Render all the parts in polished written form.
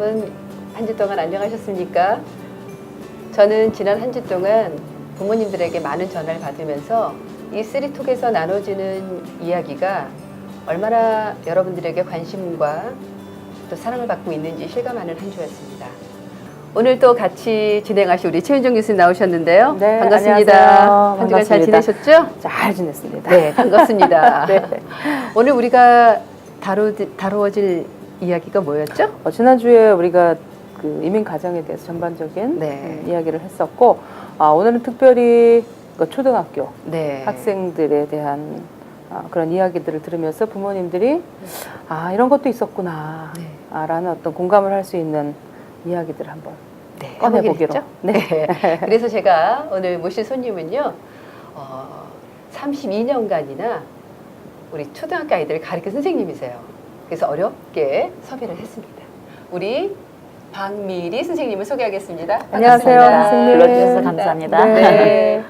여러분, 한 주 동안 안녕하셨습니까? 저는 지난 한 주 동안 부모님들에게 많은 전화를 받으면서 이 쓰리톡에서 나눠지는 이야기가 얼마나 여러분들에게 관심과 또 사랑을 받고 있는지 실감하는 한 주였습니다. 오늘 또 같이 진행하실 우리 최윤정 교수님 나오셨는데요. 네, 반갑습니다. 안녕하세요. 한 주간 잘 반갑습니다. 지내셨죠? 잘 지냈습니다. 네, 반갑습니다. 네. 오늘 우리가 다루어질 이야기가 뭐였죠? 지난주에 우리가 그 이민 가정에 대해서 전반적인 네. 이야기를 했었고, 오늘은 특별히 그 초등학교 네. 학생들에 대한 그런 이야기들을 들으면서 부모님들이 이런 것도 있었구나 네. 라는 어떤 공감을 할 수 있는 이야기들을 한번 네, 꺼내보기로. 해보기로 했죠? 네. 그래서 제가 오늘 모실 손님은요, 32년간이나 우리 초등학교 아이들을 가르친 선생님이세요. 그래서 어렵게 섭외를 했습니다. 우리 박미리 선생님을 소개하겠습니다. 안녕하세요, 반갑습니다. 선생님. 불러주셔서 감사합니다. 네.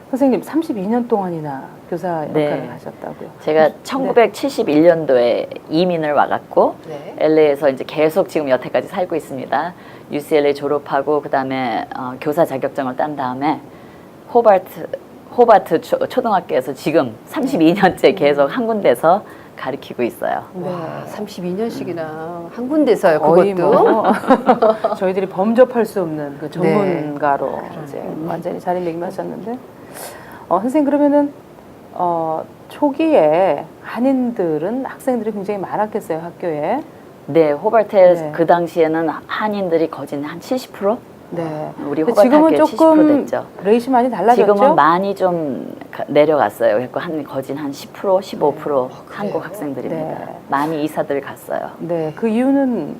선생님 32년 동안이나 교사 역할을 네. 하셨다고요. 제가 1971년도에 이민을 와갖고 네. LA에서 이제 계속 지금 여태까지 살고 있습니다. UCLA 졸업하고 그다음에 교사 자격증을 딴 다음에 호바트 초등학교에서 지금 32년째 계속 한 군데서 가르치고 있어요. 와, 32년씩이나 한 군데서요, 거의 그것도. 저희들이 범접할 수 없는 그 전문가로 네. 이제 완전히 자리매김하셨는데, 선생님 그러면은 초기에 한인들은 학생들이 굉장히 많았겠어요, 학교에. 네, 호바트에 네. 그 당시에는 한인들이 거진 한 70%? 네. 우리 근데 호바트 지금은 학교에 조금 70% 됐죠. 레이시 많이 달라졌죠? 지금은 많이 좀 내려갔어요. 그래서 거진 한 10%, 15% 한국 그래요? 학생들입니다. 네. 많이 이사들 갔어요. 네, 그 이유는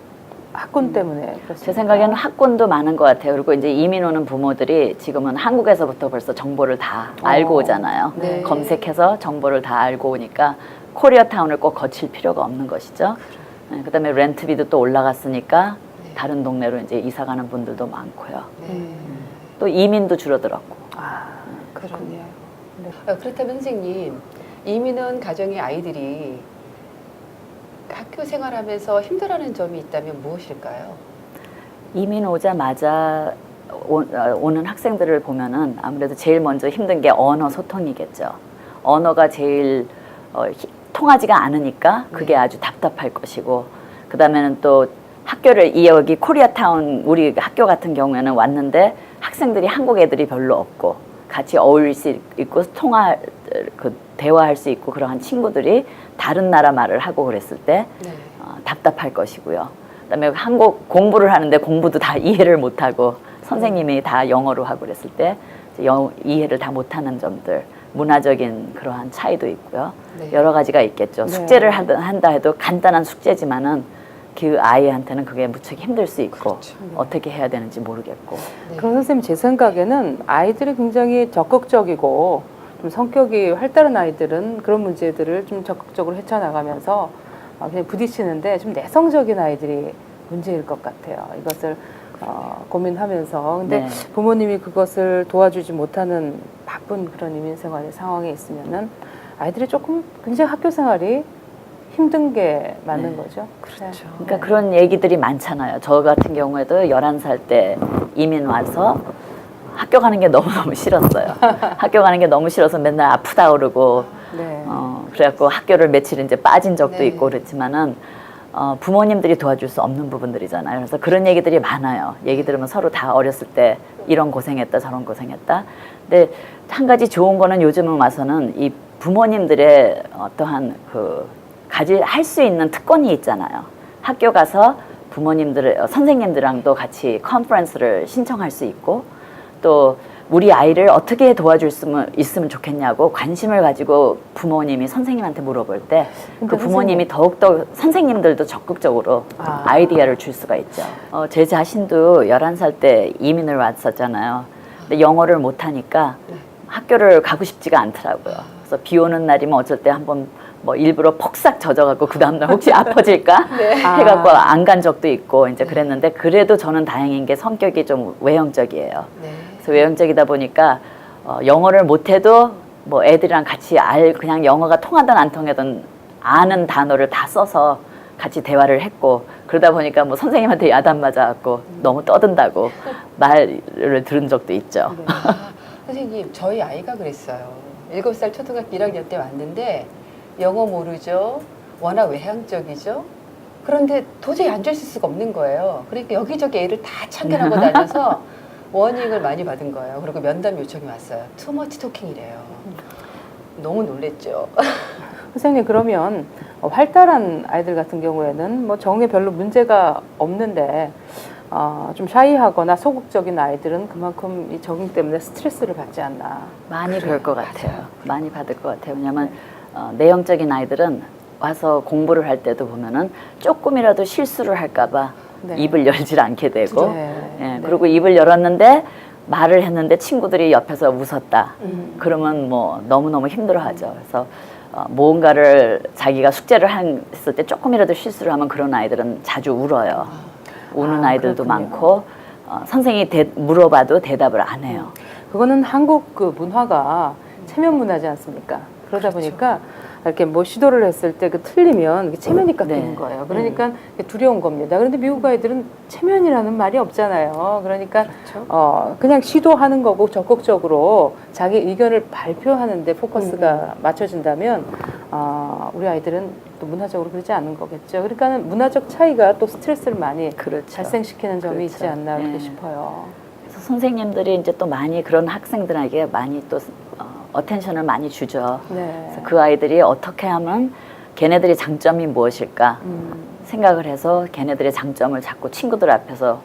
학군 때문에 그렇습니다. 제 생각에는 학군도 많은 것 같아요. 그리고 이제 이민 오는 부모들이 지금은 한국에서부터 벌써 정보를 다 알고 오잖아요. 네. 검색해서 정보를 다 알고 오니까 코리아타운을 꼭 거칠 필요가 없는 것이죠. 네, 그다음에 렌트비도 또 올라갔으니까 네. 다른 동네로 이제 이사 가는 분들도 많고요. 네. 또 이민도 줄어들었고. 그렇군요. 그렇다면 선생님, 이민 온 가정의 아이들이 학교 생활하면서 힘들어하는 점이 있다면 무엇일까요? 이민 오자마자 오는 학생들을 보면은 아무래도 제일 먼저 힘든 게 언어 소통이겠죠. 언어가 제일 통하지가 않으니까 그게 네. 아주 답답할 것이고, 그 다음에는 또 학교를 여기 코리아타운 우리 학교 같은 경우에는 왔는데 학생들이 한국 애들이 별로 없고 같이 어울릴 수 있고 대화할 수 있고 그러한 친구들이 다른 나라 말을 하고 그랬을 때 네. 답답할 것이고요. 그다음에 한국 공부를 하는데 공부도 다 이해를 못하고 선생님이 다 영어로 하고 그랬을 때 이해를 다 못하는 점들, 문화적인 그러한 차이도 있고요. 네. 여러 가지가 있겠죠. 네. 숙제를 한다 해도 간단한 숙제지만은 그 아이한테는 그게 무척 힘들 수 있고 그렇죠. 어떻게 해야 되는지 모르겠고. 네. 그럼 선생님 제 생각에는 아이들이 굉장히 적극적이고 좀 성격이 활달한 아이들은 그런 문제들을 좀 적극적으로 헤쳐나가면서 그냥 부딪히는데 좀 내성적인 아이들이 문제일 것 같아요. 이것을 고민하면서 근데 네. 부모님이 그것을 도와주지 못하는 바쁜 그런 이민 생활의 상황에 있으면은 아이들이 조금 굉장히 학교 생활이 힘든 게 맞는 네. 거죠. 그렇죠. 그러니까 그런 얘기들이 많잖아요. 저 같은 경우에도 11살 때 이민 와서 학교 가는 게 너무너무 싫었어요. 학교 가는 게 너무 싫어서 맨날 아프다 그러고 네. 그래갖고 학교를 며칠 이제 빠진 적도 네. 있고 그랬지만은 부모님들이 도와줄 수 없는 부분들이잖아요. 그래서 그런 얘기들이 많아요. 얘기 들으면 서로 다 어렸을 때 이런 고생했다 저런 고생했다. 근데 한 가지 좋은 거는 요즘은 와서는 이 부모님들의 어떠한 할 수 있는 특권이 있잖아요. 학교 가서 선생님들랑도 같이 컨퍼런스를 신청할 수 있고, 또 우리 아이를 어떻게 도와줄 수 있으면 좋겠냐고 관심을 가지고 부모님이 선생님한테 물어볼 때 그 부모님이 더욱더 선생님들도 적극적으로 아이디어를 줄 수가 있죠. 제 자신도 11살 때 이민을 왔었잖아요. 근데 영어를 못하니까 학교를 가고 싶지가 않더라고요. 그래서 비 오는 날이면 어쩔 때 한번 일부러 폭삭 젖어갖고 그 다음날 혹시 아파질까 해갖고 안 간 적도 있고 이제 그랬는데, 그래도 저는 다행인 게 성격이 좀 외형적이에요. 네. 그래서 외형적이다 보니까 영어를 못해도 애들이랑 같이 그냥 영어가 통하든 안 통하든 아는 단어를 다 써서 같이 대화를 했고 그러다 보니까 뭐 선생님한테 야단 맞아갖고 너무 떠든다고 말을 들은 적도 있죠. 네. 선생님, 저희 아이가 그랬어요. 7살 초등학교 1학년 때 왔는데 영어 모르죠. 워낙 외향적이죠. 그런데 도저히 앉아있을 수가 없는 거예요. 그러니까 여기저기 애를 다 참견하고 다녀서 워닝을 많이 받은 거예요. 그리고 면담 요청이 왔어요. 투머치 토킹이래요. 너무 놀랬죠. 선생님 그러면 활달한 아이들 같은 경우에는 뭐 적응에 별로 문제가 없는데 좀 샤이하거나 소극적인 아이들은 그만큼 이 적응 때문에 스트레스를 받지 않나. 많이 그럴 것 같아요. 많이 받을 것 같아요. 왜냐하면 내형적인 아이들은 와서 공부를 할 때도 보면은 조금이라도 실수를 할까봐 네. 입을 열질 않게 되고 네. 예, 네. 그리고 입을 열었는데 말을 했는데 친구들이 옆에서 웃었다. 그러면 뭐 너무너무 힘들어하죠. 그래서 뭔가를 자기가 숙제를 했을 때 조금이라도 실수를 하면 그런 아이들은 자주 울어요. 우는 아이들도 그렇군요. 많고 선생님이 물어봐도 대답을 안 해요. 그거는 한국 그 문화가 체면 문화지 않습니까? 그러다 보니까 이렇게 뭐 시도를 했을 때 그 틀리면 이게 체면이 깎이는 네. 거예요. 그러니까 두려운 겁니다. 그런데 미국 아이들은 체면이라는 말이 없잖아요. 그러니까 그냥 시도하는 거고 적극적으로 자기 의견을 발표하는데 포커스가 맞춰진다면 우리 아이들은 또 문화적으로 그러지 않은 거겠죠. 그러니까 문화적 차이가 또 스트레스를 많이 그렇죠. 발생시키는 점이 그렇죠. 있지 않나 그렇게 네. 싶어요. 그래서 선생님들이 이제 또 많이 그런 학생들에게 많이 또 어텐션을 많이 주죠. 네. 그래서 그 아이들이 어떻게 하면 걔네들의 장점이 무엇일까 생각을 해서 걔네들의 장점을 자꾸 친구들 앞에서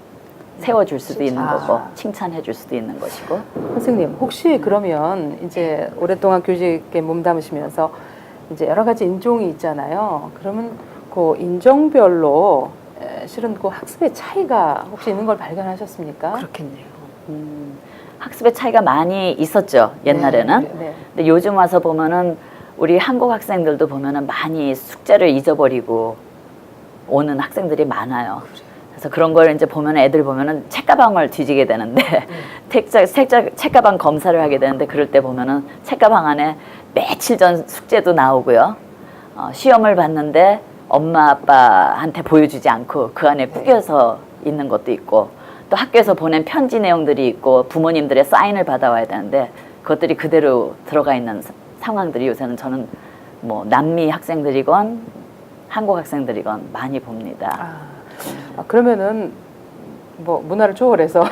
세워줄 수도 있는 거고 칭찬해 줄 수도 있는 것이고. 선생님 혹시 그러면 이제 오랫동안 교직에 몸담으시면서 이제 여러 가지 인종이 있잖아요. 그러면 그 인종별로 실은 그 학습의 차이가 혹시 있는 걸 발견하셨습니까? 그렇겠네요. 학습의 차이가 많이 있었죠, 옛날에는. 네. 근데 요즘 와서 보면은 우리 한국 학생들도 보면은 많이 숙제를 잊어버리고 오는 학생들이 많아요. 그래서 그런 걸 이제 보면 애들 보면은 책가방을 뒤지게 되는데 책가방 검사를 하게 되는데 그럴 때 보면은 책가방 안에 며칠 전 숙제도 나오고요. 시험을 봤는데 엄마 아빠한테 보여주지 않고 그 안에 구겨서 있는 것도 있고 또 학교에서 보낸 편지 내용들이 있고 부모님들의 사인을 받아와야 되는데 그것들이 그대로 들어가 있는 상황들이 요새는 저는 뭐 남미 학생들이건 한국 학생들이건 많이 봅니다. 그러면은 뭐 문화를 초월해서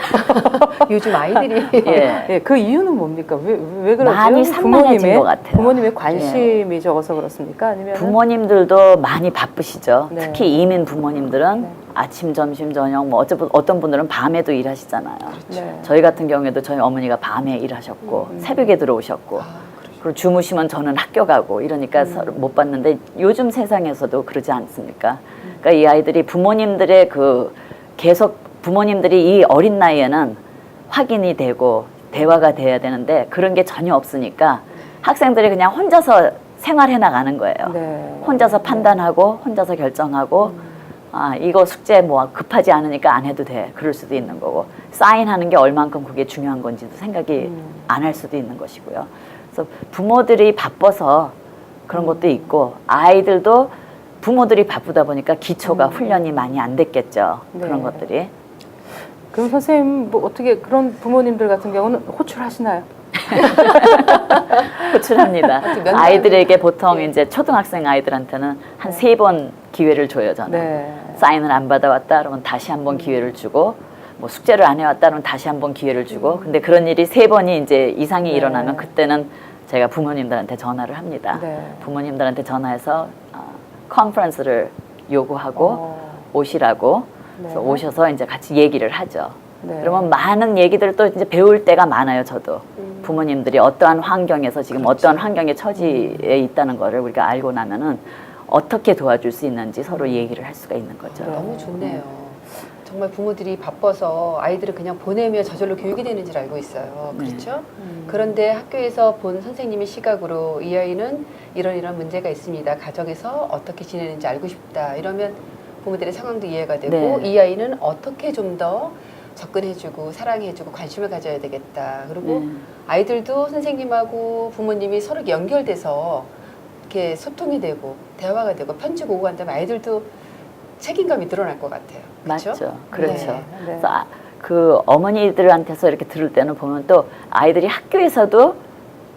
요즘 아이들이 예. 예, 그 이유는 뭡니까? 왜 그러죠? 많이 산만해진 것 같아요. 부모님의 관심이 적어서 그렇습니까? 아니면 부모님들도 많이 바쁘시죠. 네. 특히 이민 부모님들은 네. 아침, 점심, 저녁 뭐 어떤 분들은 밤에도 일하시잖아요. 네. 저희 같은 경우에도 저희 어머니가 밤에 일하셨고 새벽에 들어오셨고 그리고 주무시면 저는 학교 가고 이러니까 서로 못 봤는데 요즘 세상에서도 그러지 않습니까? 그러니까 이 아이들이 부모님들의 그 계속 부모님들이 이 어린 나이에는 확인이 되고 대화가 돼야 되는데 그런 게 전혀 없으니까 학생들이 그냥 혼자서 생활해 나가는 거예요. 네. 혼자서 판단하고 혼자서 결정하고 이거 숙제 뭐 급하지 않으니까 안 해도 돼. 그럴 수도 있는 거고 사인하는 게 얼만큼 그게 중요한 건지도 생각이 안 할 수도 있는 것이고요. 그래서 부모들이 바빠서 그런 것도 있고 아이들도 부모들이 바쁘다 보니까 기초가 훈련이 많이 안 됐겠죠. 네. 그런 것들이. 그럼 선생님 뭐 어떻게 그런 부모님들 같은 경우는 호출하시나요? 호출합니다. 면담을- 아이들에게 보통 이제 초등학생 아이들한테는 한 3번 기회를 줘요, 저는. 네. 사인을 안 받아왔다 그러면 다시 한 번 기회를 주고 뭐 숙제를 안 해왔다 그러면 다시 한 번 기회를 주고 근데 그런 일이 3번이 이제 이상이 네. 일어나면 그때는 제가 부모님들한테 전화를 합니다. 네. 부모님들한테 전화해서 컨퍼런스를 요구하고 오시라고 그래서 네. 오셔서 이제 같이 얘기를 하죠. 네. 그러면 많은 얘기들을 또 이제 배울 때가 많아요, 저도. 부모님들이 어떠한 환경에서 지금 어떠한 환경의 처지에 있다는 거를 우리가 알고 나면은 어떻게 도와줄 수 있는지 서로 얘기를 할 수가 있는 거죠. 너무 좋네요. 정말 부모들이 바빠서 아이들을 그냥 보내며 저절로 교육이 되는 줄 알고 있어요. 그렇죠? 그런데 학교에서 본 선생님의 시각으로 이 아이는 이런 문제가 있습니다. 가정에서 어떻게 지내는지 알고 싶다. 이러면 부모들의 상황도 이해가 되고 네. 이 아이는 어떻게 좀 더 접근해주고 사랑해주고 관심을 가져야 되겠다. 그리고 아이들도 선생님하고 부모님이 서로 연결돼서 이렇게 소통이 되고 대화가 되고 편지 오고 한다면 아이들도 책임감이 늘어날 것 같아요. 그렇죠? 맞죠. 그렇죠. 네. 네. 그래서 그 어머니들한테서 이렇게 들을 때는 보면 또 아이들이 학교에서도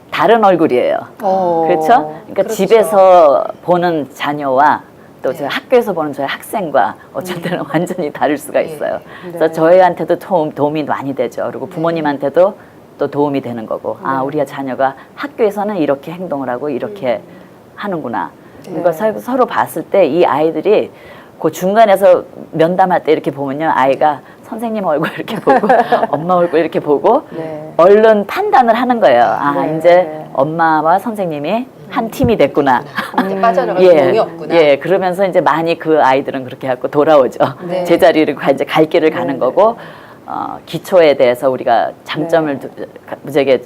다른 얼굴이에요. 그렇죠? 그러니까 그렇죠. 집에서 보는 자녀와 또 네. 저 학교에서 보는 저희 학생과 어쩔 때는 완전히 다를 수가 있어요. 네. 그래서 저희한테도 도움이 많이 되죠. 그리고 부모님한테도 또 도움이 되는 거고, 아, 네. 우리 자녀가 학교에서는 이렇게 행동을 하고 이렇게 하는구나. 네. 이걸 서로 봤을 때 이 아이들이 그 중간에서 면담할 때 이렇게 보면요, 아이가 선생님 얼굴 이렇게 보고 엄마 얼굴 이렇게 보고 네. 얼른 판단을 하는 거예요. 아, 네. 이제 엄마와 선생님이 한 팀이 됐구나. 이제 빠져나갈 구멍이 없구나. 예, 그러면서 이제 많이 그 아이들은 그렇게 갖고 돌아오죠. 네. 제자리를 이제 갈 길을 가는 네. 거고, 기초에 대해서 우리가 장점을 네. 무지하게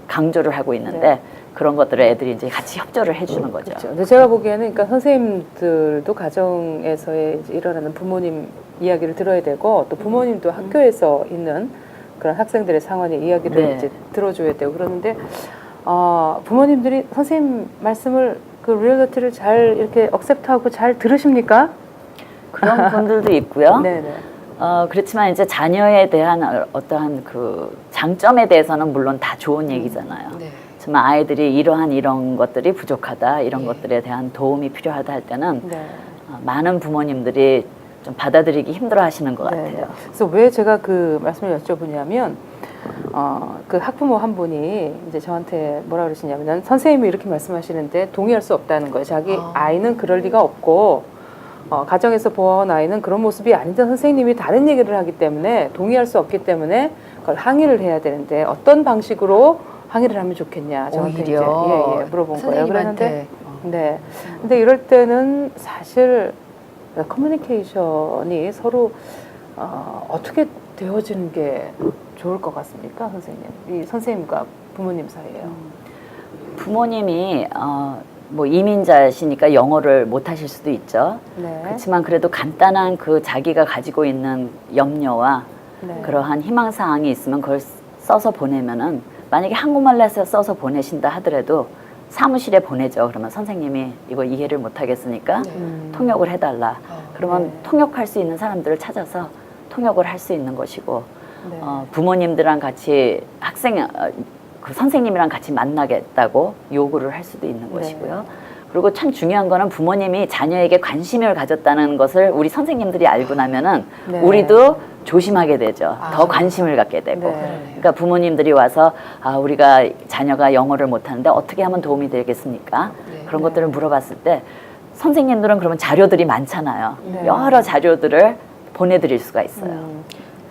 강조를 하고 있는데, 네. 그런 것들을 애들이 이제 같이 협조를 해주는 거죠. 그렇죠. 근데 제가 보기에는 그러니까 선생님들도 가정에서의 이제 일어나는 부모님 이야기를 들어야 되고 또 부모님도 학교에서 있는 그런 학생들의 상황의 이야기를 네. 이제 들어줘야 되고 그러는데 부모님들이 선생님 말씀을 그 리얼리티를 잘 이렇게 억셉트하고 잘 들으십니까? 그런 분들도 있고요. 네네. 그렇지만 이제 자녀에 대한 어떠한 그 장점에 대해서는 물론 다 좋은 얘기잖아요. 네. 하지만 아이들이 이런 것들이 부족하다, 이런 예. 것들에 대한 도움이 필요하다 할 때는 네. 많은 부모님들이 좀 받아들이기 힘들어 하시는 것 네. 같아요. 그래서 왜 제가 그 말씀을 여쭤보냐면 그 학부모 한 분이 이제 저한테 뭐라 그러시냐면 선생님이 이렇게 말씀하시는데 동의할 수 없다는 거예요. 자기 아이는 그럴 리가 없고 가정에서 본 아이는 그런 모습이 아닌데 선생님이 다른 얘기를 하기 때문에 동의할 수 없기 때문에 그걸 항의를 해야 되는데 어떤 방식으로 항의를 하면 좋겠냐 저한테 이제 오히려 물어본 거예요. 그랬는데 선생님한테 네. 근데 이럴 때는 사실 커뮤니케이션이 서로 어떻게 되어지는 게 좋을 것 같습니까, 선생님? 이 선생님과 부모님 사이에요. 부모님이 뭐 이민자시니까 영어를 못 하실 수도 있죠. 네. 그렇지만 그래도 간단한 그 자기가 가지고 있는 염려와 네. 그러한 희망 사항이 있으면 그걸 써서 보내면은 만약에 한국말로 해서 써서 보내신다 하더라도 사무실에 보내죠. 그러면 선생님이 이거 이해를 못 하겠으니까 네. 통역을 해달라. 그러면 네. 통역할 수 있는 사람들을 찾아서 통역을 할 수 있는 것이고 네. 부모님들랑 같이 그 선생님이랑 같이 만나겠다고 요구를 할 수도 있는 네. 것이고요. 그리고 참 중요한 거는 부모님이 자녀에게 관심을 가졌다는 것을 우리 선생님들이 알고 나면은 네. 우리도 조심하게 되죠. 더 관심을 갖게 되고. 네. 그러니까 부모님들이 와서 우리가 자녀가 영어를 못하는데 어떻게 하면 도움이 되겠습니까? 네. 그런 것들을 물어봤을 때 선생님들은 그러면 자료들이 많잖아요. 네. 여러 자료들을 보내드릴 수가 있어요.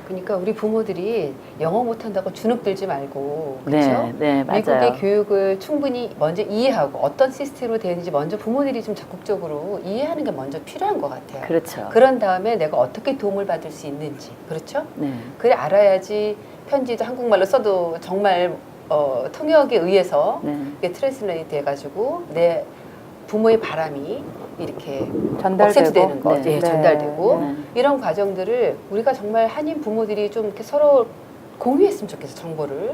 그러니까 우리 부모들이 영어 못한다고 주눅 들지 말고 네, 그렇죠? 네, 맞아요. 미국의 교육을 충분히 먼저 이해하고 어떤 시스템으로 되는지 먼저 부모들이 좀 적극적으로 이해하는 게 먼저 필요한 것 같아요. 그렇죠. 그런 다음에 내가 어떻게 도움을 받을 수 있는지 그렇죠? 네. 그래 알아야지 편지도 한국말로 써도 정말 통역에 의해서 네. 이게 트랜스레이트 해가지고 내 부모의 바람이 이렇게 전달되고 되는 거, 네. 예, 전달되고 네. 이런 과정들을 우리가 정말 한인 부모들이 좀 이렇게 서로 공유했으면 좋겠어 정보를.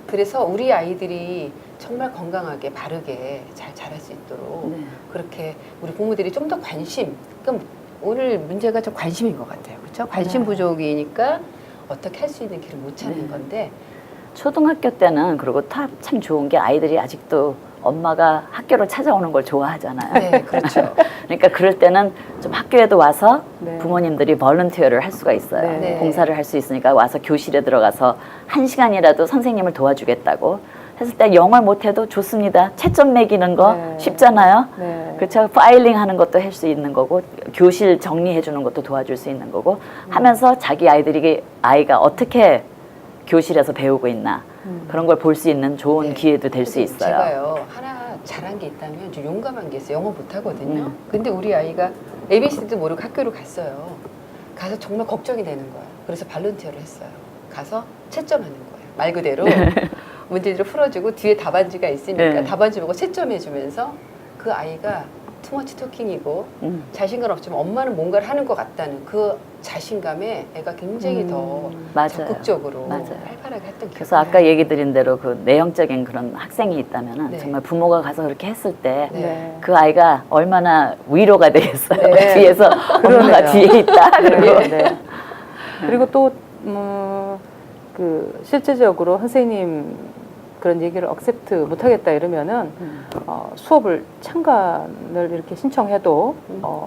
그래서 우리 아이들이 정말 건강하게 바르게 잘 자랄 수 있도록 네. 그렇게 우리 부모들이 좀 더 관심. 그럼 오늘 문제가 좀 관심인 것 같아요, 그렇죠? 관심 네. 부족이니까 어떻게 할 수 있는 길을 못 찾는 네. 건데. 초등학교 때는 그리고 참 좋은 게 아이들이 아직도 엄마가 학교를 찾아오는 걸 좋아하잖아요. 네, 그렇죠. 그러니까 그럴 때는 좀 학교에도 와서 네. 부모님들이 볼런티어를 할 수가 있어요. 네. 봉사를 할 수 있으니까 와서 교실에 들어가서 1시간이라도 선생님을 도와주겠다고 했을 때 영어를 못해도 좋습니다. 채점 매기는 거 네. 쉽잖아요. 네. 그렇죠. 파일링 하는 것도 할 수 있는 거고 교실 정리해 주는 것도 도와줄 수 있는 거고 하면서 자기 아이가 어떻게 교실에서 배우고 있나 그런 걸 볼 수 있는 좋은 네. 기회도 될 수 있어요. 제가요 하나 잘한 게 있다면 좀 용감한 게 있어요. 영어 못하거든요. 근데 우리 아이가 ABC도 모르고 학교를 갔어요. 가서 정말 걱정이 되는 거예요. 그래서 발런티어를 했어요. 가서 채점하는 거예요. 말 그대로 문제들을 풀어주고 뒤에 답안지가 있으니까 네. 답안지 보고 채점해주면서 그 아이가 투머치 토킹이고 자신감 없지만 엄마는 뭔가를 하는 것 같다는 그 자신감에 애가 굉장히 더 맞아요. 적극적으로 맞아요. 활발하게 했던 기억이 그래서 아까 얘기 드린 대로 그 내형적인 그런 학생이 있다면은 네. 정말 부모가 가서 그렇게 했을 때 네. 그 아이가 얼마나 위로가 되겠어요. 네. 뒤에서 엄마가 그러네요. 뒤에 있다. 그리고 네. 그리고 또 그 실제적으로 선생님 그런 얘기를 억셉트 못하겠다 이러면은 수업을 참관을 이렇게 신청해도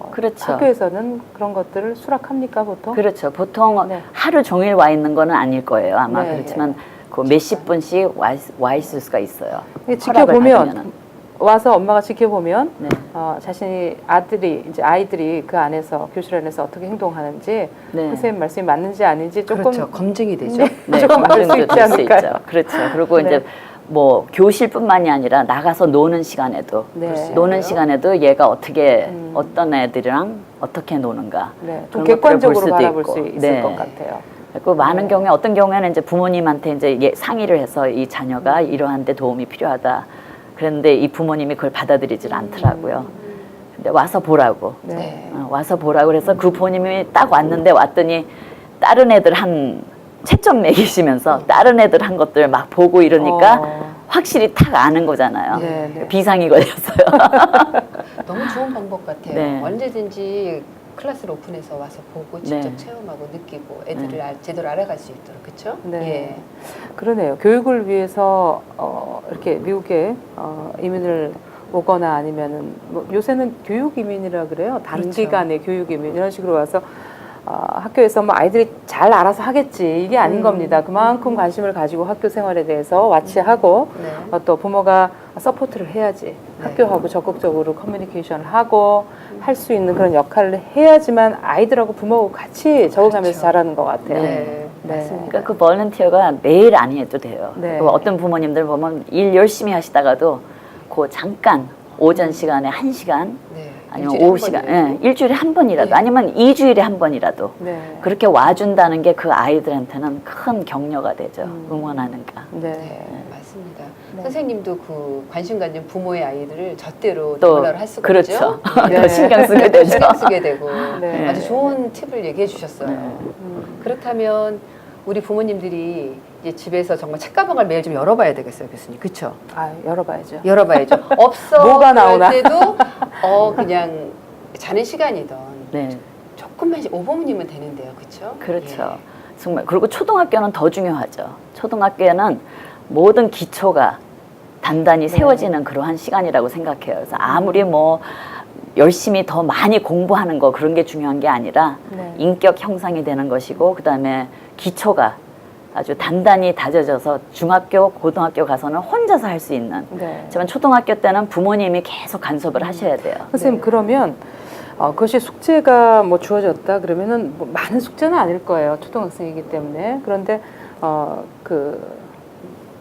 그렇죠. 학교에서는 그런 것들을 수락합니까 보통? 그렇죠. 보통 네. 하루 종일 와 있는 거는 아닐 거예요. 아마 네. 그렇지만 그 몇십 분씩 와 있을 수가 있어요. 이게 허락을 지켜보면 받으면은. 와서 엄마가 지켜보면 네. 자신이 아이들이 그 안에서 교실 안에서 어떻게 행동하는지 네. 선생님 말씀이 맞는지 아닌지 조금 그렇죠. 검증이 되죠. 네, 조금 알 수 검증도 있지 될수 않을까요? 있죠. 그렇죠. 그리고 네. 이제 뭐 교실뿐만이 아니라 나가서 노는 시간에도 네. 노는 시간에도 얘가 어떻게 어떤 애들이랑 어떻게 노는가 네, 좀 그런 것들을 볼 객관적으로 수도 바라볼 있고. 수 있을 네. 것 같아요. 그리고 많은 경우에 어떤 경우에는 이제 부모님한테 이제 상의를 해서 이 자녀가 이러한데 도움이 필요하다. 그런데 이 부모님이 그걸 받아들이질 않더라고요. 근데 와서 보라고. 네. 와서 보라고 그래서 그 부모님이 딱 왔더니 다른 애들 한 채점 매기시면서 다른 애들 한 것들 막 보고 이러니까 확실히 탁 아는 거잖아요. 네, 네. 비상이 걸렸어요. 너무 좋은 방법 같아요. 네. 언제든지 클래스를 오픈해서 와서 보고 직접 네. 체험하고 느끼고 애들을 제대로 알아갈 수 있도록 그렇죠? 네. 그러네요. 교육을 위해서 이렇게 미국에 이민을 오거나 아니면은 뭐 요새는 교육 이민이라 그래요. 단기간의 교육 이민 이런 식으로 와서 학교에서 뭐 아이들이 잘 알아서 하겠지 이게 아닌 겁니다. 그만큼 관심을 가지고 학교 생활에 대해서 와치하고 네. 또 부모가 서포트를 해야지 학교하고 적극적으로 커뮤니케이션을 하고 할 수 있는 그런 역할을 해야지만 아이들하고 부모하고 같이 적응하면서 그렇죠. 잘하는 것 같아요. 네. 네. 맞습니다. 그러니까 그 볼런티어가 매일 안 해도 돼요. 네. 그 어떤 부모님들 보면 일 열심히 하시다가도 그 잠깐 오전 시간에 1시간 네. 아니면 일주일에 오후 한 시간, 번이라도. 일주일에 한 번이라도 네. 아니면 2주일에 한 번이라도 네. 그렇게 와준다는 게 그 아이들한테는 큰 격려가 되죠. 응원하는가. 네. 네, 맞습니다. 네. 선생님도 그 관심 가진 부모의 아이들을 젖대로 또 놀라를 할 수가 그렇죠. 있죠. 더 신경 쓰게 되죠. 신경 쓰게 되고 네. 아주 좋은 팁을 얘기해 주셨어요. 네. 그렇다면 우리 부모님들이 이제 집에서 정말 책가방을 매일 좀 열어봐야 되겠어요, 교수님. 그렇죠? 열어봐야죠. 열어봐야죠. 없어. 뭐가 나오나? 그럴 때도 그냥 자는 시간이던 네. 조금만 5분이면 되는데요, 그렇죠? 그렇죠. 정말 그리고 초등학교는 더 중요하죠. 초등학교에는 모든 기초가 단단히 세워지는 그러한 시간이라고 생각해요. 그래서 아무리 뭐 열심히 더 많이 공부하는 거 그런 게 중요한 게 아니라 네. 인격 형성이 되는 것이고 그다음에 기초가 아주 단단히 다져져서 중학교, 고등학교 가서는 혼자서 할 수 있는. 네. 하지만 초등학교 때는 부모님이 계속 간섭을 하셔야 돼요. 선생님 그러면 그것이 숙제가 뭐 주어졌다 그러면은 뭐 많은 숙제는 아닐 거예요. 초등학생이기 때문에. 그런데 그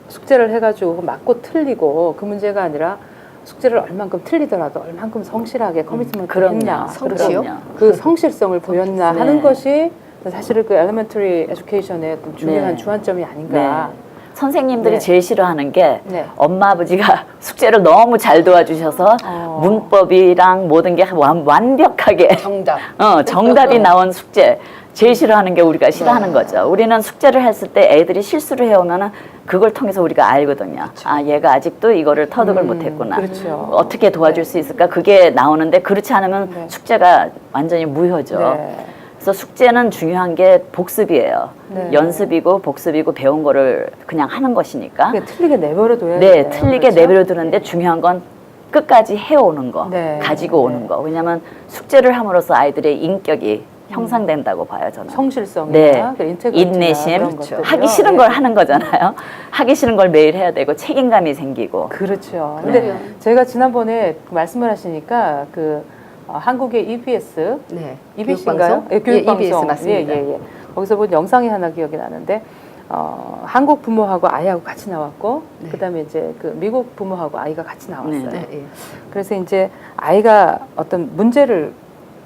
숙제를 해가지고 맞고 틀리고 그 문제가 아니라 숙제를 얼만큼 틀리더라도 얼만큼 성실하게 커미트먼트를 그럼요. 했냐. 성실이요? 그럼요. 그 성실성을 보였나 네. 하는 것이 사실은 그 엘리멘터리 에듀케이션의 중요한 네. 주안점이 아닌가. 선생님들이 네. 제일 싫어하는 게 네. 엄마 아버지가 숙제를 너무 잘 도와주셔서 문법이랑 모든 게 완벽하게 정답. 정답이 나온 숙제 제일 싫어하는 게 우리가 싫어하는 거죠. 우리는 숙제를 했을 때 애들이 실수를 해오면은 그걸 통해서 우리가 알거든요. 아 얘가 아직도 이거를 터득을 못했구나. 그렇죠. 어떻게 도와줄 수 있을까? 그게 나오는데 그렇지 않으면 네. 숙제가 완전히 무효죠. 네. 그래서 숙제는 중요한 게 복습이에요. 네. 연습이고 복습이고 배운 거를 그냥 하는 것이니까. 그게 틀리게 내버려둬야 네, 돼요. 틀리게 그렇죠? 내버려 두는데 중요한 건 끝까지 해오는 거, 네. 가지고 오는 거. 왜냐하면 숙제를 함으로써 아이들의 인격이 형성된다고 봐요, 저는. 성실성이나 네, 그 인테그리티나 인내심, 그런 것들이요. 하기 싫은 네. 걸 하는 거잖아요. 하기 싫은 걸 매일 해야 되고 책임감이 생기고. 그렇죠. 네. 근데 제가 지난번에 말씀을 하시니까 그 한국의 EBS, 네. EBS인가요? 교육방송? 예, 교육방송. EBS 맞습니다. 예. 거기서 본 영상이 하나 기억이 나는데 한국 부모하고 아이하고 같이 나왔고 네. 그다음에 이제 그 미국 부모하고 아이가 같이 나왔어요. 네. 예. 그래서 이제 아이가 어떤 문제를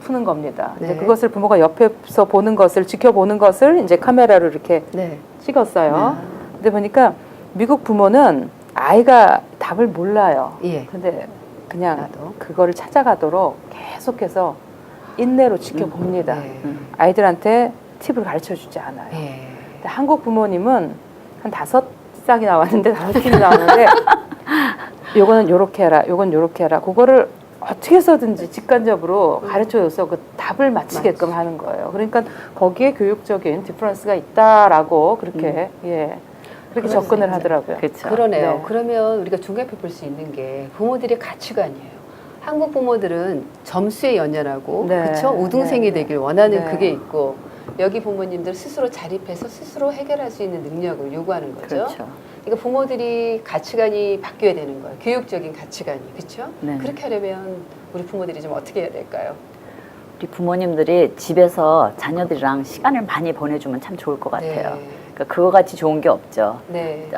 푸는 겁니다. 이제 네. 그것을 부모가 옆에서 보는 것을 지켜보는 것을 이제 카메라로 이렇게 네. 찍었어요. 근데 보니까 미국 부모는 아이가 답을 몰라요. 예. 근데 그냥 나도. 그거를 찾아가도록 계속해서 인내로 지켜봅니다. 네. 아이들한테 팁을 가르쳐-주지 않아요. 네. 근데 한국 부모님은 한 5쌍이 나왔는데 5팀이 나왔는데 요거는 요렇게 해라, 요건 요렇게 해라. 그거를 어떻게 해서든지 직관적으로 가르쳐줘서 그 답을 맞히게끔 하는 거예요. 그러니까 거기에 교육적인 디퍼런스가 있다라고 그렇게 그렇게 접근을 하더라고요. 그렇죠. 그러네요. 네. 그러면 우리가 종합해 볼 수 있는 게 부모들의 가치관이에요. 한국 부모들은 점수에 연연하고 네. 그렇죠? 우등생이 네. 되길 원하는 네. 그게 있고 여기 부모님들 스스로 자립해서 스스로 해결할 수 있는 능력을 요구하는 거죠. 그렇죠. 그러니까 부모들이 가치관이 바뀌어야 되는 거예요. 교육적인 가치관이. 그렇죠? 네. 그렇게 하려면 우리 부모들이 좀 어떻게 해야 될까요? 우리 부모님들이 집에서 자녀들이랑 시간을 많이 보내주면 참 좋을 것 같아요. 네. 그러니까 그거 같이 좋은 게 없죠. 네.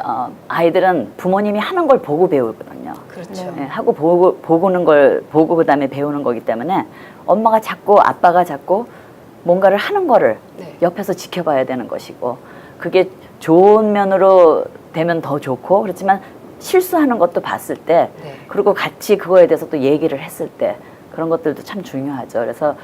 아이들은 부모님이 하는 걸 보고 배우거든요. 그렇죠. 예, 하고 보고는 걸 보고 그다음에 배우는 거기 때문에 엄마가 자꾸 아빠가 자꾸 뭔가를 하는 거를 네. 옆에서 지켜봐야 되는 것이고 그게 좋은 면으로 되면 더 좋고 그렇지만 실수하는 것도 봤을 때 네. 그리고 같이 그거에 대해서 또 얘기를 했을 때 그런 것들도 참 중요하죠. 그래서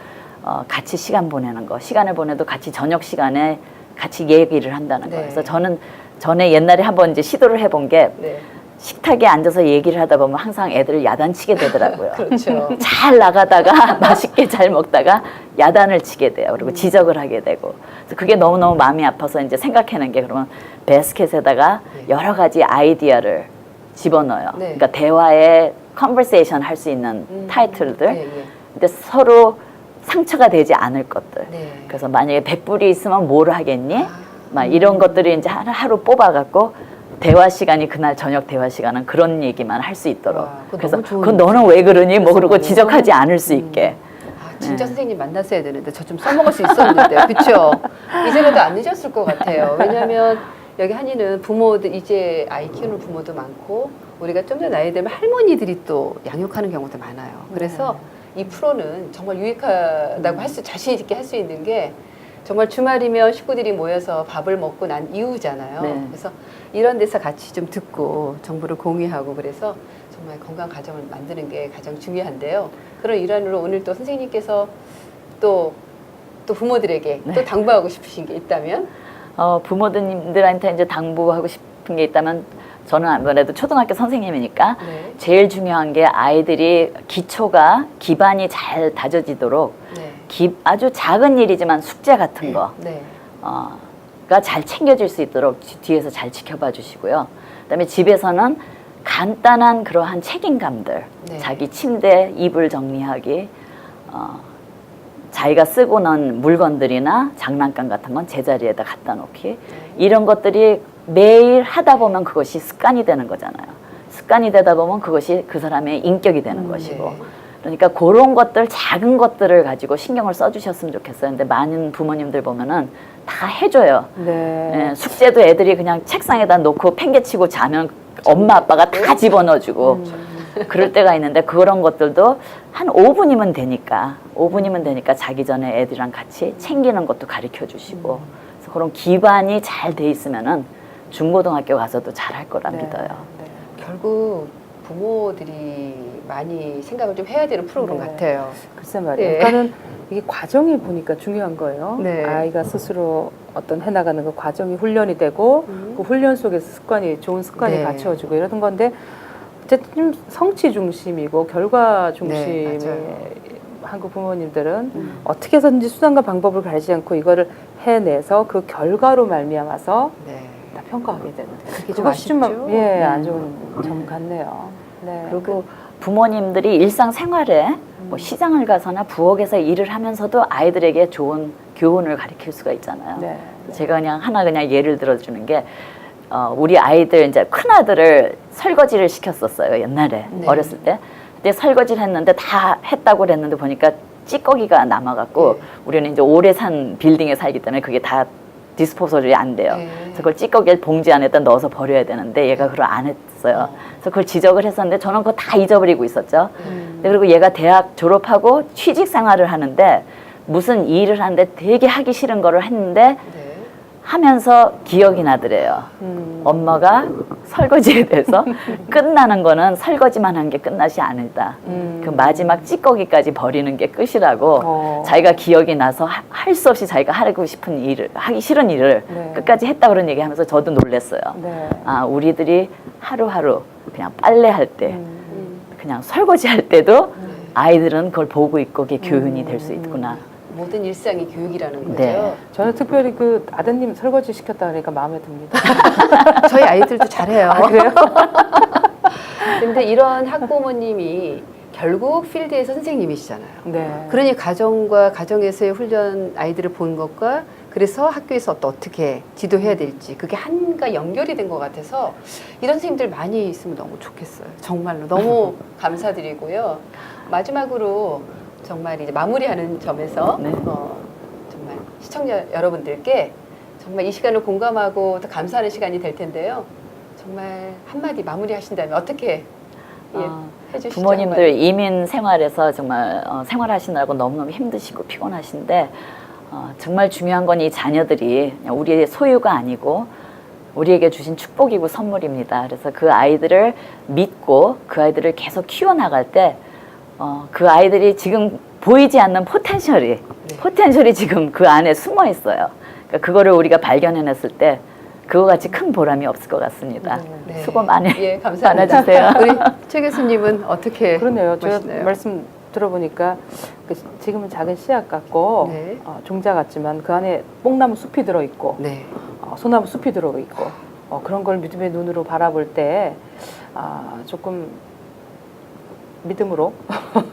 같이 시간 보내는 거, 시간을 보내도 같이 저녁 시간에 같이 얘기를 한다는 네. 거. 그래서 저는 전에 옛날에 한번 이제 시도를 해본 게 네. 식탁에 앉아서 얘기를 하다 보면 항상 애들을 야단치게 되더라고요. 그렇죠. 잘 나가다가 맛있게 잘 먹다가 야단을 치게 돼요. 그리고 지적을 하게 되고. 그래서 그게 너무너무 마음이 아파서 이제 생각해낸 게 그러면 바스켓에다가 네. 여러 가지 아이디어를 집어넣어요. 네. 그러니까 대화에 컨버세이션 할 수 있는 타이틀들. 네, 근데 서로 상처가 되지 않을 것들. 네. 그래서 만약에 100불이 있으면 뭘 하겠니? 아. 막 이런 것들이 이제 하루 뽑아갖고 대화 시간이 그날 저녁 대화 시간은 그런 얘기만 할 수 있도록. 와, 그거 그래서 너무 좋은 그건 너는 왜 그러니? 뭐 그러고 그래서 지적하지 않을 수 있게. 아, 진짜 선생님 만났어야 되는데 저 좀 써먹을 수 있었는데 그렇죠? 이제라도 안 늦었을 것 같아요. 왜냐하면 여기 한이는 부모들 이제 아이 키우는 부모도 많고 우리가 좀 더 나이 들면 할머니들이 또 양육하는 경우도 많아요. 그래서 이 프로는 정말 유익하다고 자신 있게 할 수 있는 게 정말 주말이면 식구들이 모여서 밥을 먹고 난 이후잖아요. 네. 그래서 이런 데서 같이 좀 듣고 정보를 공유하고 그래서 정말 건강한 가정을 만드는 게 가장 중요한데요. 그런 일환으로 오늘 또 선생님께서 또 부모들에게 네. 또 당부하고 싶으신 게 있다면? 부모님들한테 이제 당부하고 싶은 게 있다면 저는 아무래도 초등학교 선생님이니까 네. 제일 중요한 게 아이들이 기반이 잘 다져지도록 네. 아주 작은 일이지만 숙제 같은 거 네. 가 잘 챙겨질 수 있도록 뒤에서 잘 지켜봐 주시고요. 그다음에 집에서는 간단한 그러한 책임감들, 네. 자기 침대 이불 정리하기, 자기가 쓰고 난 물건들이나 장난감 같은 건 제자리에다 갖다 놓기, 이런 것들이 매일 하다 보면 그것이 습관이 되는 거잖아요. 습관이 되다 보면 그것이 그 사람의 인격이 되는 것이고. 네. 그러니까 그런 것들, 작은 것들을 가지고 신경을 써주셨으면 좋겠어요. 근데 많은 부모님들 보면은 다 해줘요. 네. 예, 숙제도 애들이 그냥 책상에다 놓고 팽개치고 자면 엄마 아빠가 다 집어넣어주고 그럴 때가 있는데 그런 것들도 한 5분이면 되니까 자기 전에 애들이랑 같이 챙기는 것도 가르쳐 주시고 그래서 그런 기반이 잘 돼 있으면은 중고등학교 가서도 잘할 거라 믿어요. 네. 결국 부모들이 많이 생각을 좀 해야 되는 프로그램 네. 같아요. 글쎄 말이에요. 네. 그러니까는 이게 과정이 보니까 중요한 거예요. 네. 아이가 스스로 어떤 해나가는 그 과정이 훈련이 되고 그 훈련 속에서 좋은 습관이 네. 갖춰지고 이러는 건데 어쨌든 좀 성취 중심이고 결과 중심의 맞아요. 한국 부모님들은 어떻게 해서든지 수단과 방법을 가리지 않고 이거를 해내서 그 결과로 말미암아서 네. 다 평가하게 되는 그게 좀 그것이 좀 아쉽죠? 안 좋은 점 같네요. 네. 그리고 부모님들이 일상생활에 뭐 시장을 가서나 부엌에서 일을 하면서도 아이들에게 좋은 교훈을 가르칠 수가 있잖아요. 네. 제가 그냥 예를 들어주는 게 우리 아이들 이제 큰 아들을 설거지를 시켰었어요 옛날에 네. 어렸을 때. 근데 설거지를 했는데 다 했다고 그랬는데 보니까 찌꺼기가 남아갖고 네. 우리는 이제 오래 산 빌딩에 살기 때문에 그게 다 디스포설이 안 돼요. 네. 그래서 그걸 찌꺼기를 봉지 안에다 넣어서 버려야 되는데 얘가 그걸 안 했어요. 그래서 그걸 지적을 했었는데 저는 그거 다 잊어버리고 있었죠. 근데 그리고 얘가 대학 졸업하고 취직 생활을 하는데 무슨 일을 하는데 되게 하기 싫은 거를 했는데 네. 하면서 기억이 나더래요. 엄마가 설거지에 대해서 끝나는 거는 설거지만 한 게 끝나지 않을다. 그 마지막 찌꺼기까지 버리는 게 끝이라고 자기가 기억이 나서 할 수 없이 자기가 하고 싶은 일을, 하기 싫은 일을 네. 끝까지 했다 그런 얘기 하면서 저도 놀랐어요. 네. 아, 우리들이 하루하루 그냥 빨래할 때, 그냥 설거지할 때도 아이들은 그걸 보고 있고 그게 교훈이 될 수 있구나. 모든 일상이 교육이라는 거죠. 네. 저는 특별히 그 아드님 설거지 시켰다 그러니까 마음에 듭니다. 저희 아이들도 잘해요. 아, 그래요? 근데 이런 학부모님이 결국 필드의 선생님이시잖아요. 네. 그러니 가정과 가정에서의 훈련 아이들을 본 것과 그래서 학교에서 또 어떻게 지도해야 될지 그게 한가 연결이 된 것 같아서 이런 선생님들 많이 있으면 너무 좋겠어요. 정말로 너무 감사드리고요. 마지막으로 정말 이제 마무리하는 점에서 네. 정말 시청자 여러분들께 정말 이 시간을 공감하고 또 감사하는 시간이 될 텐데요. 정말 한마디 마무리하신다면 어떻게 해주시죠? 부모님들 이민 생활에서 정말 생활하시느라고 너무너무 힘드시고 피곤하신데 정말 중요한 건 이 자녀들이 그냥 우리의 소유가 아니고 우리에게 주신 축복이고 선물입니다. 그래서 그 아이들을 믿고 그 아이들을 계속 키워나갈 때 그 아이들이 지금 보이지 않는 포텐셜이 지금 그 안에 숨어 있어요. 그러니까 그거를 우리가 발견해냈을 때 그거 같이 큰 보람이 없을 것 같습니다. 네. 수고 많이 예, 감사합니다. 많아주세요. 우리 최 교수님은 어떻게 그러네요. 제가 보시나요? 말씀 들어보니까 지금은 작은 씨앗 같고 네. 종자 같지만 그 안에 뽕나무 숲이 들어있고 네. 소나무 숲이 들어있고 그런 걸 믿음의 눈으로 바라볼 때 조금 믿음으로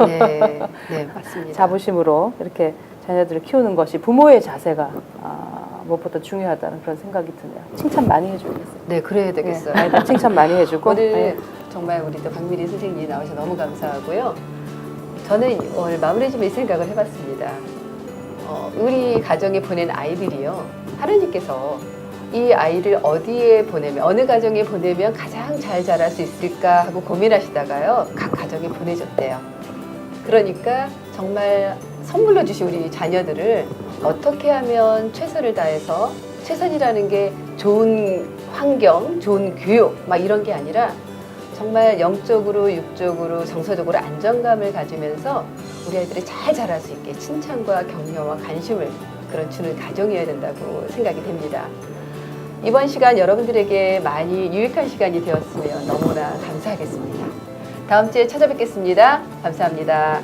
네, 네, 맞습니다. 자부심으로 이렇게 자녀들을 키우는 것이 부모의 자세가 무엇보다 중요하다는 그런 생각이 드네요. 칭찬 많이 해줘야겠어요. 네, 그래야 되겠어요. 아이들 칭찬 많이 해주고 오늘 네. 정말 우리 또 박미리 선생님이 나오셔서 너무 감사하고요. 저는 오늘 마무리 좀 이 생각을 해봤습니다. 우리 가정에 보낸 아이들이요. 하나님께서 이 아이를 어디에 보내면, 어느 가정에 보내면 가장 잘 자랄 수 있을까 하고 고민하시다가요. 각 가정에 보내줬대요. 그러니까 정말 선물로 주신 우리 자녀들을 어떻게 하면 최선을 다해서 최선이라는 게 좋은 환경, 좋은 교육 막 이런 게 아니라 정말 영적으로, 육적으로, 정서적으로 안정감을 가지면서 우리 아이들이 잘 자랄 수 있게 칭찬과 격려와 관심을 그런 주는 가정이어야 된다고 생각이 됩니다. 이번 시간 여러분들에게 많이 유익한 시간이 되었으면 너무나 감사하겠습니다. 다음 주에 찾아뵙겠습니다. 감사합니다.